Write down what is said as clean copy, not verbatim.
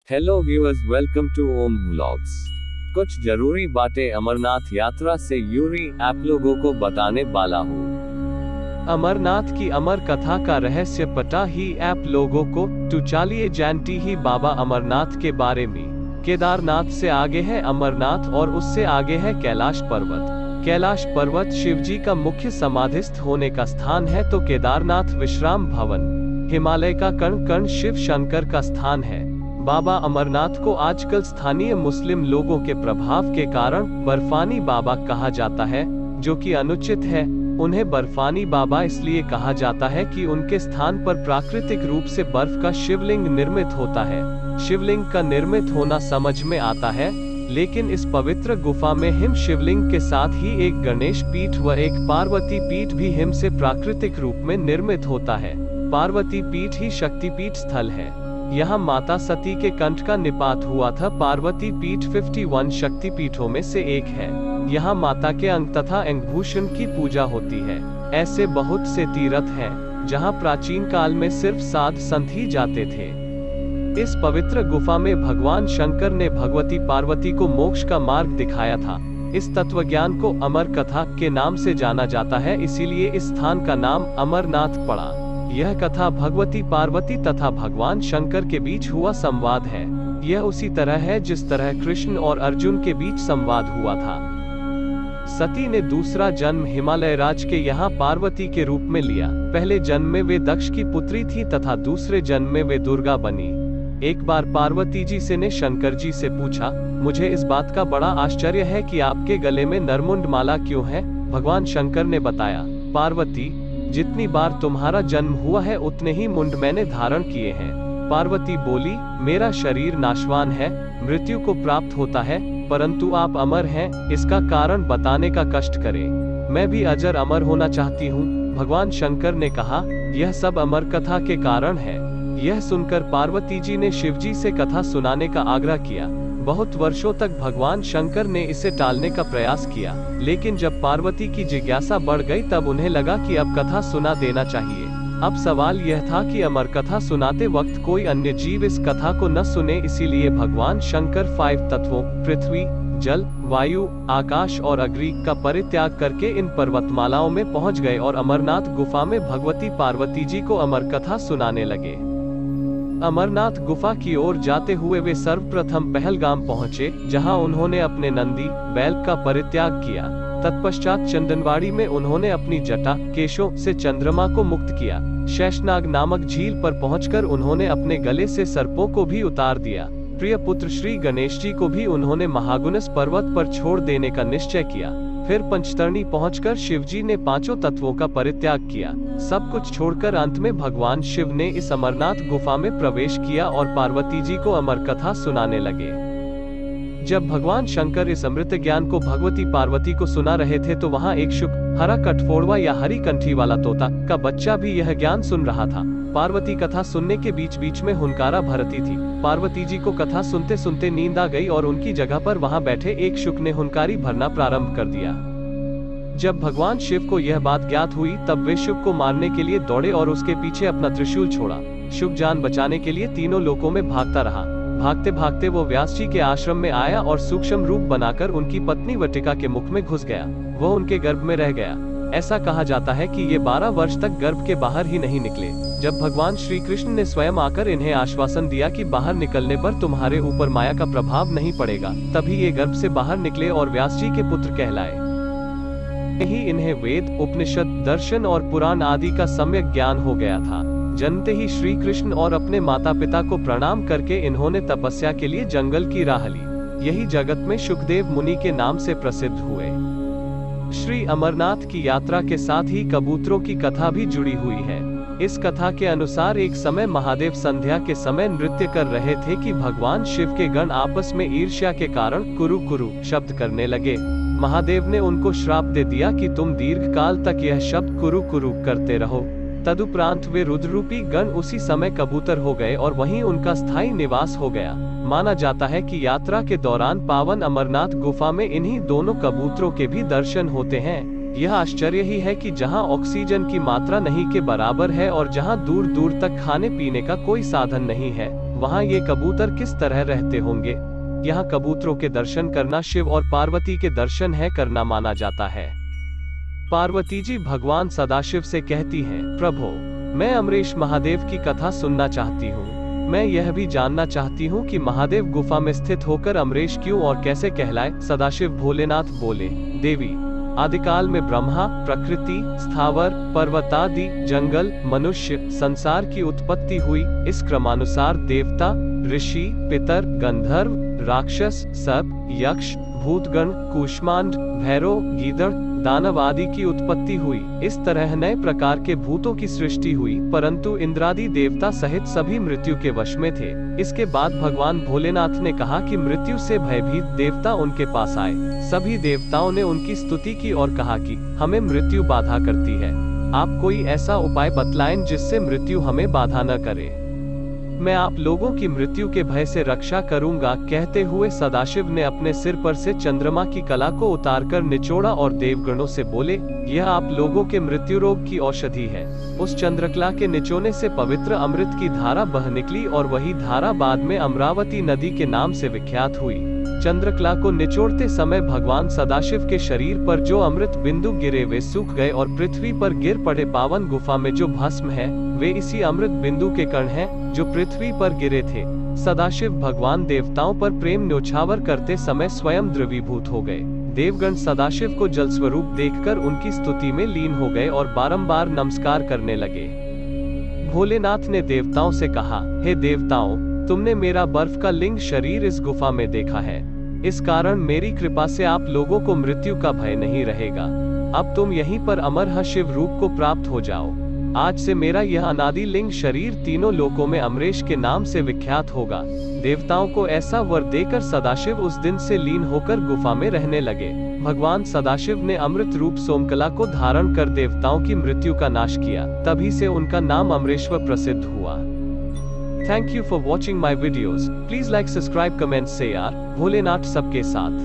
Hello viewers, welcome to Om vlogs. कुछ जरूरी बातें अमरनाथ यात्रा से यूरी आप लोगों को बताने वाला हूँ। अमरनाथ की अमर कथा का रहस्य पता ही आप लोगों को, तो चलिए जानती ही बाबा अमरनाथ के बारे में। केदारनाथ से आगे है अमरनाथ और उससे आगे है कैलाश पर्वत। कैलाश पर्वत शिवजी का मुख्य समाधिस्थ होने का स्थान है, तो केदारनाथ विश्राम भवन हिमालय का कण कण शिव शंकर का स्थान है। बाबा अमरनाथ को आजकल स्थानीय मुस्लिम लोगों के प्रभाव के कारण बर्फानी बाबा कहा जाता है, जो कि अनुचित है। उन्हें बर्फानी बाबा इसलिए कहा जाता है कि उनके स्थान पर प्राकृतिक रूप से बर्फ का शिवलिंग निर्मित होता है। शिवलिंग का निर्मित होना समझ में आता है, लेकिन इस पवित्र गुफा में हिम शिवलिंग के साथ ही एक गणेश पीठ व एक पार्वती पीठ भी हिम से प्राकृतिक रूप में निर्मित होता है। पार्वती पीठ ही शक्तिपीठ स्थल है। यहाँ माता सती के कंठ का निपात हुआ था। पार्वती पीठ 51 शक्तिपीठों में से एक है। यहाँ माता के अंग तथा अंगभूषण की पूजा होती है। ऐसे बहुत से तीर्थ हैं, जहाँ प्राचीन काल में सिर्फ साध संत ही जाते थे। इस पवित्र गुफा में भगवान शंकर ने भगवती पार्वती को मोक्ष का मार्ग दिखाया था। इस तत्वज्ञान को अमर कथा के नाम से जाना जाता है, इसीलिए इस स्थान का नाम अमरनाथ पड़ा। यह कथा भगवती पार्वती तथा भगवान शंकर के बीच हुआ संवाद है। यह उसी तरह है जिस तरह कृष्ण और अर्जुन के बीच संवाद हुआ था। सती ने दूसरा जन्म हिमालय राज के यहाँ पार्वती के रूप में लिया। पहले जन्म में वे दक्ष की पुत्री थी तथा दूसरे जन्म में वे दुर्गा बनी। एक बार पार्वती जी से ने शंकर जी से पूछा, मुझे इस बात का बड़ा आश्चर्य है कि आपके गले में नरमुंड माला क्यों है? भगवान शंकर ने बताया, पार्वती, जितनी बार तुम्हारा जन्म हुआ है उतने ही मुंड मैंने धारण किए हैं। पार्वती बोली, मेरा शरीर नाशवान है, मृत्यु को प्राप्त होता है, परंतु आप अमर हैं, इसका कारण बताने का कष्ट करें। मैं भी अजर अमर होना चाहती हूँ। भगवान शंकर ने कहा, यह सब अमर कथा के कारण है। यह सुनकर पार्वती जी ने शिवजी से कथा सुनाने का आग्रह किया। बहुत वर्षों तक भगवान शंकर ने इसे टालने का प्रयास किया, लेकिन जब पार्वती की जिज्ञासा बढ़ गई तब उन्हें लगा कि अब कथा सुना देना चाहिए। अब सवाल यह था कि अमर कथा सुनाते वक्त कोई अन्य जीव इस कथा को न सुने, इसीलिए भगवान शंकर 5 तत्वों पृथ्वी, जल, वायु, आकाश और अग्नि का परित्याग करके इन पर्वतमालाओं में पहुंच गए और अमरनाथ गुफा में भगवती पार्वती जी को अमर कथा सुनाने लगे। अमरनाथ गुफा की ओर जाते हुए वे सर्वप्रथम पहलगाम पहुंचे, जहां उन्होंने अपने नंदी बैल का परित्याग किया। तत्पश्चात चंदनवाड़ी में उन्होंने अपनी जटा केशों से चंद्रमा को मुक्त किया। शेषनाग नामक झील पर पहुंचकर उन्होंने अपने गले से सर्पों को भी उतार दिया। प्रिय पुत्र श्री गणेश जी को भी उन्होंने महागुनस पर्वत पर छोड़ देने का निश्चय किया। फिर पंचतरणी पहुंचकर शिवजी ने 5 तत्वों का परित्याग किया। सब कुछ छोड़कर अंत में भगवान शिव ने इस अमरनाथ गुफा में प्रवेश किया और पार्वती जी को अमर कथा सुनाने लगे। जब भगवान शंकर इस अमृत ज्ञान को भगवती पार्वती को सुना रहे थे, तो वहाँ एक शुक, हरा कठफोड़वा या हरी कंठी वाला तोता का बच्चा भी यह ज्ञान सुन रहा था। पार्वती कथा सुनने के बीच बीच में हुनकारा भरती थी। पार्वती जी को कथा सुनते सुनते नींद आ गई और उनकी जगह पर वहां बैठे एक शुक ने हुनकारी भरना प्रारंभ कर दिया। जब भगवान शिव को यह बात ज्ञात हुई, तब वे शुक को मारने के लिए दौड़े और उसके पीछे अपना त्रिशूल छोड़ा। शुक जान बचाने के लिए तीनों लोकों में भागता रहा। भागते भागते वो व्यास जी के आश्रम में आया और सूक्ष्म रूप बनाकर उनकी पत्नी वटिका के मुख में घुस गया। वह उनके गर्भ में रह गया। ऐसा कहा जाता है कि ये 12 वर्ष तक गर्भ के बाहर ही नहीं निकले। जब भगवान श्री कृष्ण ने स्वयं आकर इन्हें आश्वासन दिया कि बाहर निकलने पर तुम्हारे ऊपर माया का प्रभाव नहीं पड़ेगा, तभी ये गर्भ से बाहर निकले और व्यास जी के पुत्र कहलाए। ही इन्हें वेद, उपनिषद, दर्शन और पुराण आदि का सम्यक ज्ञान हो गया था। जन्मते ही श्री कृष्ण और अपने माता पिता को प्रणाम करके इन्होंने तपस्या के लिए जंगल की राह ली। यही जगत में शुकदेव मुनि के नाम से प्रसिद्ध हुए। श्री अमरनाथ की यात्रा के साथ ही कबूतरों की कथा भी जुड़ी हुई है। इस कथा के अनुसार एक समय महादेव संध्या के समय नृत्य कर रहे थे कि भगवान शिव के गण आपस में ईर्ष्या के कारण कुरु कुरु शब्द करने लगे। महादेव ने उनको श्राप दे दिया कि तुम दीर्घ काल तक यह शब्द कुरु कुरु करते रहो। तदुपरांत वे रुद्ररूपी गण उसी समय कबूतर हो गए और वहीं उनका स्थायी निवास हो गया। माना जाता है कि यात्रा के दौरान पावन अमरनाथ गुफा में इन्हीं दोनों कबूतरों के भी दर्शन होते हैं। यह आश्चर्य ही है कि जहां ऑक्सीजन की मात्रा नहीं के बराबर है और जहां दूर दूर तक खाने पीने का कोई साधन नहीं है, वहाँ ये कबूतर किस तरह रहते होंगे। यहाँ कबूतरों के दर्शन करना शिव और पार्वती के दर्शन है करना माना जाता है। पार्वती जी भगवान सदाशिव से कहती हैं, प्रभु मैं अमरीश महादेव की कथा सुनना चाहती हूँ। मैं यह भी जानना चाहती हूँ कि महादेव गुफा में स्थित होकर अमरीश क्यों और कैसे कहलाए। सदाशिव भोलेनाथ बोले, देवी आदिकाल में ब्रह्मा, प्रकृति, स्थावर, पर्वतादि, जंगल, मनुष्य, संसार की उत्पत्ति हुई। इस क्रमानुसार देवता, ऋषि, पितर, गंधर्व, राक्षस, सर्प, यक्ष, भूतगण, कूष्मांड, भैरव, गीदड़, दानव आदि की उत्पत्ति हुई। इस तरह नए प्रकार के भूतों की सृष्टि हुई, परंतु इंद्रादि देवता सहित सभी मृत्यु के वश में थे। इसके बाद भगवान भोलेनाथ ने कहा कि मृत्यु से भयभीत देवता उनके पास आए। सभी देवताओं ने उनकी स्तुति की और कहा कि हमें मृत्यु बाधा करती है, आप कोई ऐसा उपाय बतलाएं जिससे मृत्यु हमें बाधा न करे। मैं आप लोगों की मृत्यु के भय से रक्षा करूंगा। कहते हुए सदाशिव ने अपने सिर पर से चंद्रमा की कला को उतारकर निचोड़ा और देवगणों से बोले, यह आप लोगों के मृत्यु रोग की औषधि है। उस चंद्रकला के निचोने से पवित्र अमृत की धारा बह निकली और वही धारा बाद में अमरावती नदी के नाम से विख्यात हुई। चंद्रकला को निचोड़ते समय भगवान सदाशिव के शरीर पर जो अमृत बिंदु गिरे वे सूख गए और पृथ्वी पर गिर पड़े। पावन गुफा में जो भस्म है वे इसी अमृत बिंदु के कण हैं जो पृथ्वी पर गिरे थे। सदाशिव भगवान देवताओं पर प्रेम न्योछावर करते समय स्वयं द्रवीभूत हो गए। देवगण सदाशिव को जल स्वरूप देखकर उनकी स्तुति में लीन हो गए और बारंबार नमस्कार करने लगे। भोलेनाथ ने देवताओं से कहा, हे देवताओं, तुमने मेरा बर्फ का लिंग शरीर इस गुफा में देखा है। इस कारण मेरी कृपा से आप लोगों को मृत्यु का भय नहीं रहेगा। अब तुम यहीं पर अमर शिव रूप को प्राप्त हो जाओ। आज से मेरा यह अनादि लिंग शरीर तीनों लोकों में अमरीश के नाम से विख्यात होगा। देवताओं को ऐसा वर देकर सदाशिव उस दिन से लीन होकर गुफा में रहने लगे। भगवान सदाशिव ने अमृत रूप सोमकला को धारण कर देवताओं की मृत्यु का नाश किया। तभी से उनका नाम अमरेश्वर प्रसिद्ध हुआ। Thank you for watching my videos. Please like, subscribe, comment, say यार भोलेनाथ सबके साथ।